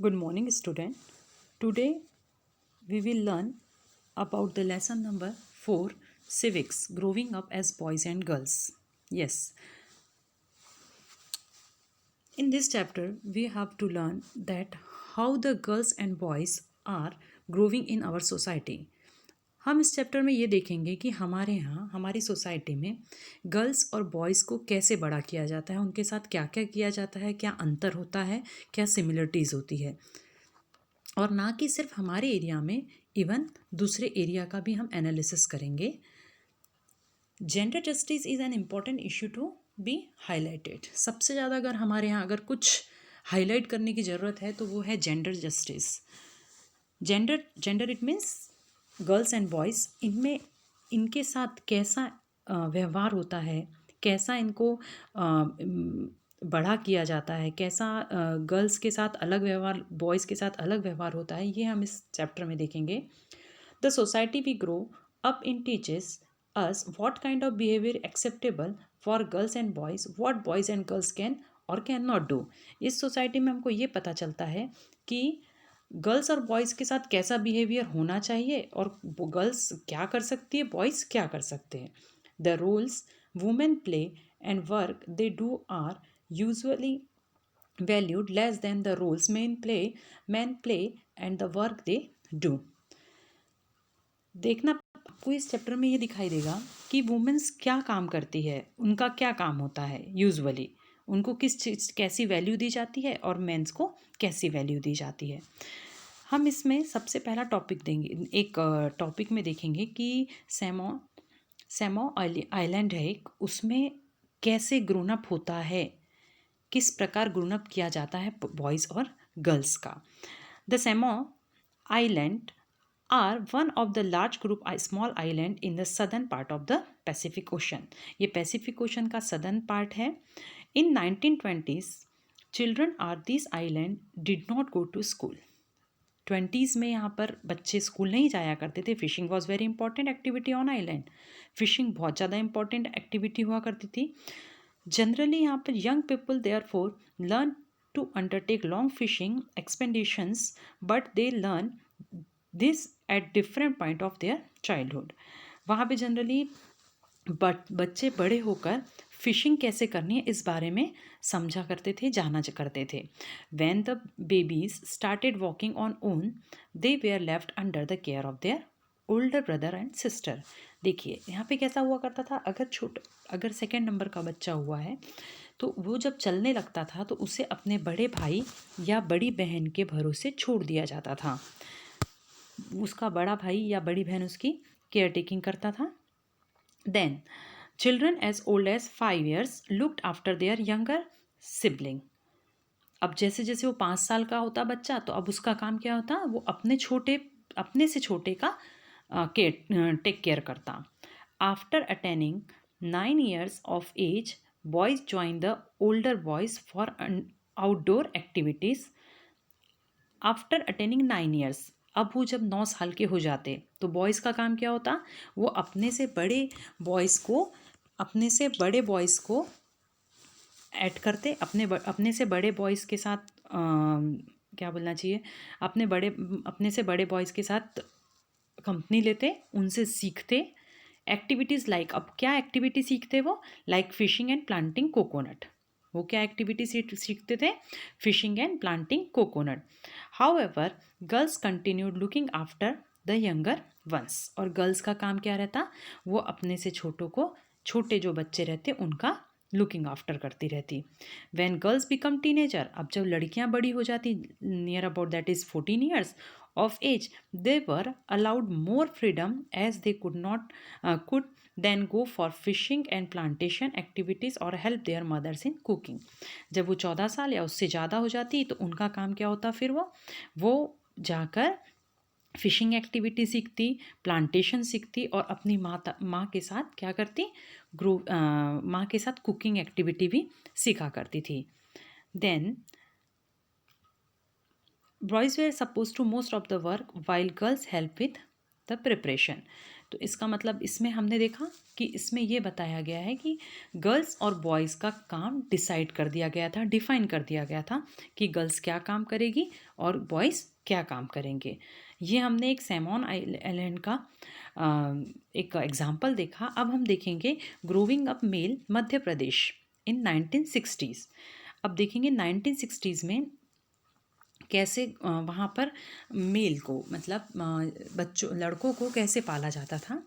Good morning, student. Today we will learn about the lesson number 4, Civics, Growing Up as Boys and Girls. Yes, in this chapter we have to learn that how the girls and boys are growing in our society. हम इस chapter में ये देखेंगे कि हमारे यहाँ हमारी society में गर्ल्स और बॉयज़ को कैसे बड़ा किया जाता है, उनके साथ क्या क्या किया जाता है, क्या अंतर होता है, क्या सिमिलरिटीज़ होती है, और ना कि सिर्फ हमारे एरिया में, इवन दूसरे एरिया का भी हम एनालिसिस करेंगे. Gender justice is an important issue to be highlighted. सबसे ज़्यादा अगर हमारे यहाँ अगर कुछ हाईलाइट करने की ज़रूरत है तो वो है gender justice. Gender it means girls and boys, इनमें इनके साथ कैसा व्यवहार होता है, कैसा इनको बड़ा किया जाता है, कैसा गर्ल्स के साथ अलग व्यवहार, बॉयज़ के साथ अलग व्यवहार होता है, ये हम इस चैप्टर में देखेंगे. The society we grow up in teaches us what kind of behaviour acceptable for girls and boys, what boys and girls can or can not do. इस सोसाइटी में हमको ये पता चलता है कि गर्ल्स और बॉयज़ के साथ कैसा बिहेवियर होना चाहिए और गर्ल्स क्या कर सकती है, बॉयज़ क्या कर सकते हैं. The roles women play and work they do are usually valued less than the roles men play and the work they do. देखना आपको इस चैप्टर में ये दिखाई देगा कि वुमेन्स क्या काम करती है, उनका क्या काम होता है. यूजुअली उनको किस चीज़ कैसी वैल्यू दी जाती है और मेंस को कैसी वैल्यू दी जाती है. हम इसमें सबसे पहला टॉपिक देंगे, एक टॉपिक में देखेंगे कि सैमो आइलैंड है एक, उसमें कैसे ग्रोन अप होता है, किस प्रकार ग्रोन अप किया जाता है बॉयज़ और गर्ल्स का. The Samoa island are one of the large group small island in the southern part of the Pacific Ocean. ये पैसिफिक ओशन का सदर्न पार्ट है. In 1920s children are this island did not go to school. 20s में यहाँ पर बच्चे school नहीं जाया करते थे. Fishing was very important activity on island. Fishing बहुत ज़्यादा इंपॉर्टेंट एक्टिविटी हुआ करती थी. जनरली यहाँ पर young people therefore learn to undertake long fishing expeditions, but they learn this at different point of their childhood. वहाँ पे जनरली बच्चे बड़े होकर फिशिंग कैसे करनी है इस बारे में समझा करते थे, जाना करते थे. When the babies started walking on own, they where left under the care of their older brother and sister. देखिए यहाँ पे कैसा हुआ करता था, अगर सेकेंड नंबर का बच्चा हुआ है तो वो जब चलने लगता था तो उसे अपने बड़े भाई या बड़ी बहन के भरोसे छोड़ दिया जाता था. उसका बड़ा भाई या बड़ी बहन उसकी केयर टेकिंग करता था. Then children as old as 5 years looked after their younger sibling. अब जैसे जैसे वो 5 साल का होता बच्चा, तो अब उसका काम क्या होता, वो अपने से छोटे का टेक केयर करता. After attaining 9 years of age, boys join the older boys for outdoor activities. After attaining 9 years, अब वो जब 9 साल के हो जाते तो बॉयज़ का काम क्या होता, वो अपने से बड़े बॉयज़ को ऐड करते, अपने से बड़े बॉयज़ के साथ क्या बोलना चाहिए, अपने से बड़े बॉयज़ के साथ कंपनी लेते, उनसे सीखते एक्टिविटीज़ लाइक. अब क्या एक्टिविटी सीखते वो, like fishing and planting coconut. वो क्या एक्टिविटी सीखते थे, fishing and planting coconut. However girls continued looking after the younger once. और गर्ल्स का काम क्या रहता, वो अपने से छोटे जो बच्चे रहते उनका लुकिंग आफ्टर करती रहती. व्हेन गर्ल्स बिकम टीनेजर, अब जब लड़कियां बड़ी हो जाती, near about that is 14 years of age, they were allowed more freedom as they could then go for fishing and plantation activities or help their mothers in cooking. जब वो 14 साल या उससे ज़्यादा हो जाती तो उनका काम क्या होता, फिर वो जाकर फिशिंग एक्टिविटी सीखती, प्लांटेशन सीखती और अपनी माँ के साथ क्या करती, माँ के साथ कुकिंग एक्टिविटी भी सीखा करती थी. Then boys were supposed to most of the work while girls help with the preparation. तो इसका मतलब इसमें हमने देखा कि इसमें ये बताया गया है कि गर्ल्स और बॉयज़ का काम डिसाइड कर दिया गया था, डिफाइन कर दिया गया था कि गर्ल्स क्या काम करेगी और बॉयज़ क्या काम करेंगे। ये हमने एक सैमोन आइलैंड का एक एग्जाम्पल देखा। अब हम देखेंगे growing up mail Madhya Pradesh इन 1960s। अब देखेंगे 1960s में कैसे वहाँ पर मेल को मतलब बच्चों लड़कों को कैसे पाला जाता था।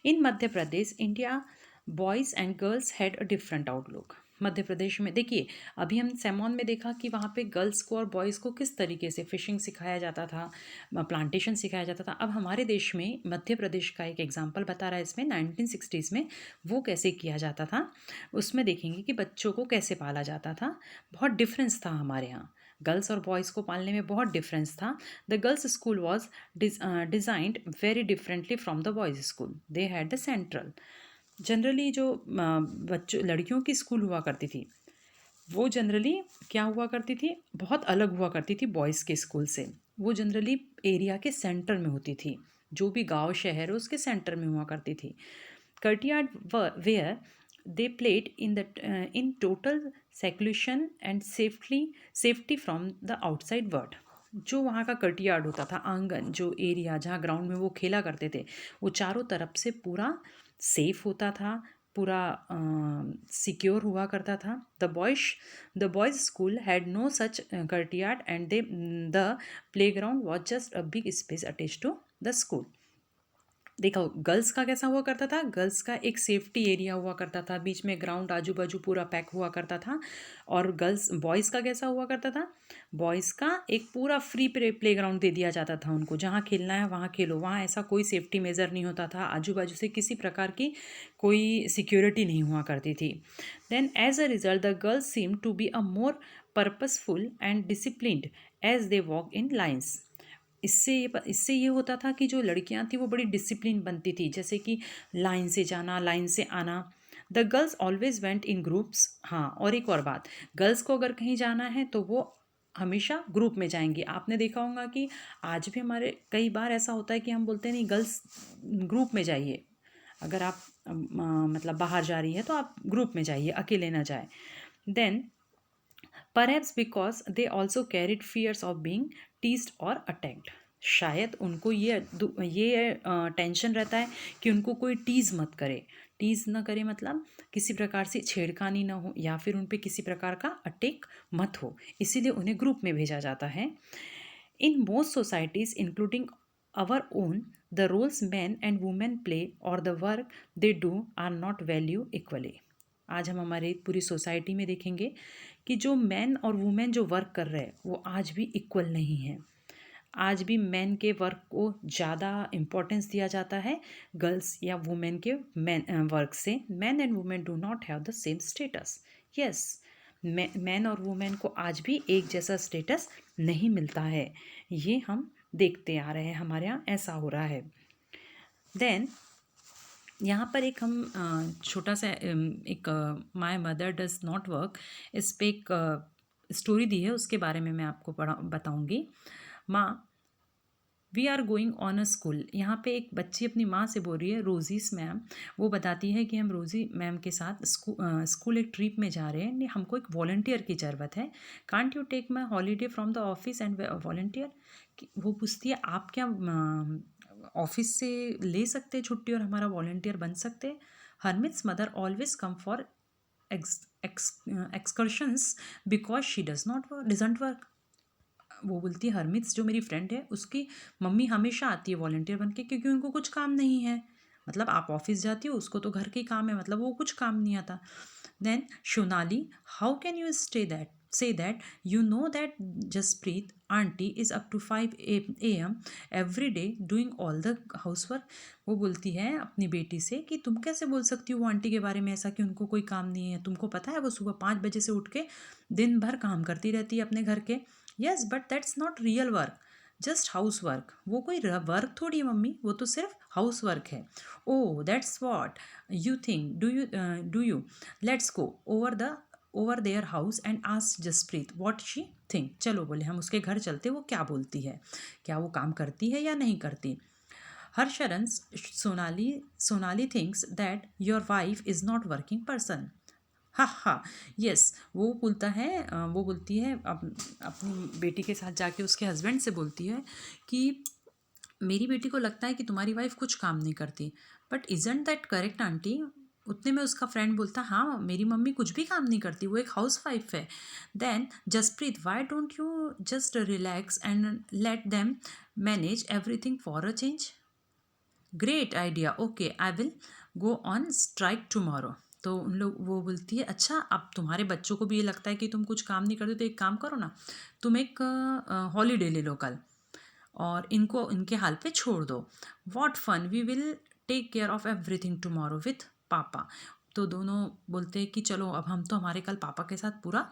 In Madhya Pradesh India boys and girls had a different outlook. Madhya Pradesh में देखिए, अभी हम सैमोन में देखा कि वहाँ पे गर्ल्स को और बॉयज़ को किस तरीके से फिशिंग सिखाया जाता था, प्लांटेशन सिखाया जाता था। अब हमारे देश में मध्य प्रदेश का एक एग्जाम्पल बता रहा है इसमें 1960s में वो कैसे किया जाता था। उसमें देखेंगे कि बच्चों को कैसे पाला जाता था। बहुत डिफरेंस था हमारे यहाँ, गर्ल्स और बॉयज़ को पालने में बहुत डिफरेंस था। The girls school was designed very differently from the boys school. They had the central. Generally जो बच्चों लड़कियों की स्कूल हुआ करती थी वो जनरली क्या हुआ करती थी, बहुत अलग हुआ करती थी बॉयज़ के स्कूल से। वो जनरली एरिया के सेंटर में होती थी, जो भी गांव शहर है उसके सेंटर में हुआ करती थी। courtyard where they played in total seclusion and safety from the outside world। जो वहाँ का कटियार्ड होता था, आंगन, जो एरिया जहाँ ग्राउंड में वो खेला करते थे, वो चारों तरफ से पूरा सेफ होता था, पूरा सिक्योर हुआ करता था। The boys school had no such courtyard and the playground was just a big space attach to the school. देखो गर्ल्स का कैसा हुआ करता था, गर्ल्स का एक सेफ्टी एरिया हुआ करता था, बीच में ग्राउंड आजू बाजू पूरा पैक हुआ करता था। और बॉयज़ का कैसा हुआ करता था, बॉयज़ का एक पूरा फ्री प्ले ग्राउंड दे दिया जाता था उनको, जहाँ खेलना है वहाँ खेलो। वहाँ ऐसा कोई सेफ्टी मेज़र नहीं होता था, आजू बाजू से किसी प्रकार की कोई सिक्योरिटी नहीं हुआ करती थी। Then as a result the girls seem to be a more purposeful and disciplined as they walk in lines. इससे ये होता था कि जो लड़कियां थी वो बड़ी डिसिप्लिन बनती थी, जैसे कि लाइन से जाना, लाइन से आना। The girls always went in groups. हाँ, और एक और बात, गर्ल्स को अगर कहीं जाना है तो वो हमेशा ग्रुप में जाएंगी। आपने देखा होगा कि आज भी हमारे कई बार ऐसा होता है कि हम बोलते हैं नहीं गर्ल्स ग्रुप में जाइए, अगर आप मतलब बाहर जा रही है तो आप ग्रुप में जाइए, अकेले ना जाए। Then perhaps because they also carried fears of being teased और अटैक्ड। शायद उनको ये टेंशन रहता है कि उनको कोई टीज़ मत करे। टीज़ ना करे मतलब किसी प्रकार से छेड़खानी ना हो या फिर उन पे किसी प्रकार का अटैक मत हो, इसीलिए उन्हें ग्रुप में भेजा जाता है। In most societies including our own the roles man and women play और the work they do are not value equally. आज हम हमारे पूरी सोसाइटी में देखेंगे कि जो मैन और वुमेन जो वर्क कर रहे हैं वो आज भी इक्वल नहीं है। आज भी मैन के वर्क को ज़्यादा इम्पोर्टेंस दिया जाता है गर्ल्स या वुमेन के वर्क से। Man and women do not have the same status. Yes, man और वुमेन को आज भी एक जैसा स्टेटस नहीं मिलता है। ये हम देखते आ रहे हैं, हमारे यहाँ ऐसा हो रहा है। देन यहाँ पर एक हम छोटा सा एक my mother does not work, इस पे एक स्टोरी दी है, उसके बारे में मैं आपको बताऊँगी। माँ, we are going on a school. यहाँ पे एक बच्ची अपनी माँ से बोल रही है, रोजीस मैम। वो बताती है कि हम रोजी मैम के साथ स्कूल एक ट्रिप में जा रहे हैं, हमको एक वॉलंटियर की ज़रूरत है। Can't you take my holiday from the office and volunteer. वो पूछती है आप क्या ऑफिस से ले सकते हैं छुट्टी और हमारा वॉलंटियर बन सकते हैं। Harmeet's mother always come for excursions because she doesn't work. वो बोलती है हरमित्स जो मेरी फ्रेंड है उसकी मम्मी हमेशा आती है वॉलंटियर बन के, क्योंकि उनको कुछ काम नहीं है। मतलब आप ऑफिस जाती हो, उसको तो घर के ही काम है, मतलब वो कुछ काम नहीं आता। Then Sonali, how can you say that you know that Jaspreet auntie is up to 5 a.m. every day doing all the housework। वो बोलती है अपनी बेटी से कि तुम कैसे बोल सकती हो वो आंटी के बारे में ऐसा कि उनको कोई काम नहीं है। तुमको पता है वो सुबह 5 बजे से उठ के दिन भर काम करती रहती है अपने घर के। Yes but that's not real work, just house work. वो कोई वर्क थोड़ी है मम्मी, वो तो सिर्फ हाउस वर्क है। Oh that's what you think, do you let's go over their house and ask Jaspreet what she think. चलो बोले हम उसके घर चलते, वो क्या बोलती है, क्या वो काम करती है या नहीं करती। Harsharan, Sonali thinks that your wife is not working person. Ha ha, yes. वो बोलती है अपनी बेटी के साथ जाके उसके हस्बैंड से बोलती है कि मेरी बेटी को लगता है कि तुम्हारी वाइफ कुछ काम नहीं करती, but isn't that correct aunty. उतने में उसका फ्रेंड बोलता, हाँ मेरी मम्मी कुछ भी काम नहीं करती, वो एक हाउस वाइफ है। Then Jaspreet, why don't you just relax and let them manage everything for a change. Great idea, okay I will go on strike tomorrow. तो उन लोग वो बोलती है, अच्छा अब तुम्हारे बच्चों को भी ये लगता है कि तुम कुछ काम नहीं करते, तो एक काम करो ना, तुम एक हॉलीडे ले लो कल और इनको इनके हाल पे छोड़ दो। What fun, we will take care of everything tomorrow with papa. तो दोनों बोलते हैं कि चलो अब हम तो हमारे कल पापा के साथ पूरा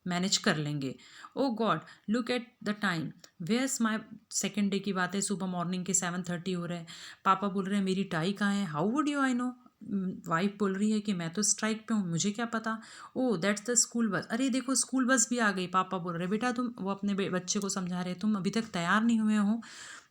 मैनेज कर लेंगे। Oh God, look at the time, where's my. Second day की बात है, सुबह मॉर्निंग के 7:30 हो रहे हैं। पापा बोल रहे हैं मेरी टाई कहाँ है, how would you I know. Wife बोल रही है कि मैं तो स्ट्राइक पे हूँ, मुझे क्या पता। ओ दैट्स द स्कूल बस, अरे देखो स्कूल बस भी आ गई। पापा बोल रहे बेटा तुम, वो अपने बच्चे को समझा रहे, तुम अभी तक तैयार नहीं हुए हो।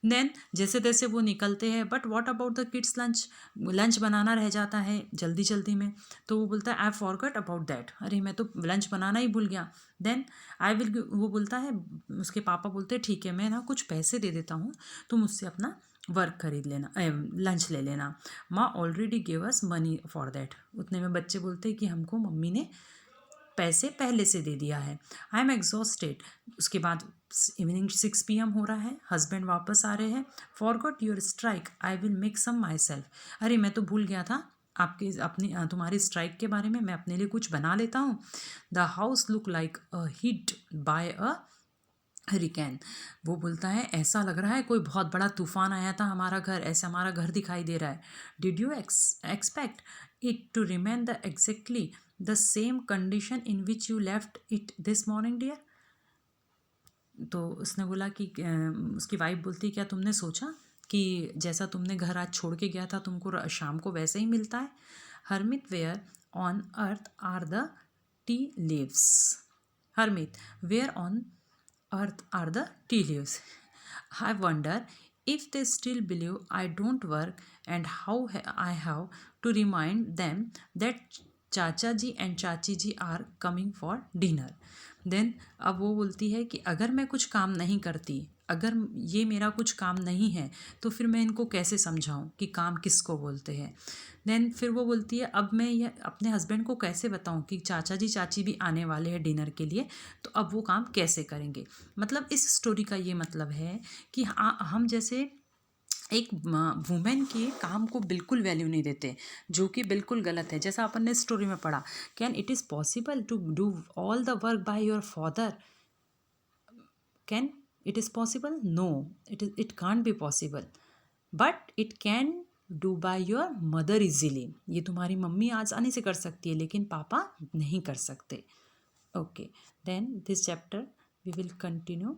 देन जैसे तैसे वो निकलते हैं, but what about the kids lunch, lunch बनाना रह जाता है जल्दी जल्दी में। तो वो बोलता है आई फॉरगॉट अबाउट दैट, अरे मैं तो लंच बनाना ही भूल गया। देन आई विल, वो बोलता है, उसके पापा बोलते हैं ठीक है मैं ना कुछ पैसे दे देता हूँ, तुम उससे अपना वर्क खरीद लेना, लंच ले लेना। माँ already give us money for that. उतने में बच्चे बोलते हैं कि हमको मम्मी ने पैसे पहले से दे दिया है। I am exhausted. उसके बाद इवनिंग 6 PM हो रहा है, हस्बैंड वापस आ रहे हैं। Forgot your strike, I will make some myself. अरे मैं तो भूल गया था आपकी अपनी तुम्हारी स्ट्राइक के बारे में, मैं अपने लिए कुछ बना लेता हूँ। The house look like a hit by a hurricane. वो बोलता है ऐसा लग रहा है कोई बहुत बड़ा तूफान आया था हमारा घर, ऐसा हमारा घर दिखाई दे रहा है। Did you expect it to remain the exactly the same condition in which you left it this morning dear. तो उसने बोला कि उसकी वाइफ बोलती क्या तुमने सोचा कि जैसा तुमने घर आज छोड़ के गया था तुमको शाम को वैसे ही मिलता है। Harmit, where on earth are the tea leaves. Harmit, where on earth are the tea leaves. I wonder if they still believe I don't work and how I have to remind them that चाचा ji and chachi ji are coming for dinner. Then अब वो बोलती है कि अगर मैं कुछ काम नहीं करती, अगर ये मेरा कुछ काम नहीं है, तो फिर मैं इनको कैसे समझाऊं कि काम किसको बोलते हैं। देन फिर वो बोलती है अब मैं ये अपने हस्बैंड को कैसे बताऊं कि चाचा जी चाची भी आने वाले हैं डिनर के लिए, तो अब वो काम कैसे करेंगे। मतलब इस स्टोरी का ये मतलब है कि हम जैसे एक वुमेन के काम को बिल्कुल वैल्यू नहीं देते, जो कि बिल्कुल गलत है। जैसा अपन ने स्टोरी में पढ़ा, can it is possible to do all the work by your father, can it is possible, no it can't be possible, but it can do by your mother easily. ये तुम्हारी मम्मी आसानी से कर सकती है लेकिन पापा नहीं कर सकते। Okay, then this chapter we will continue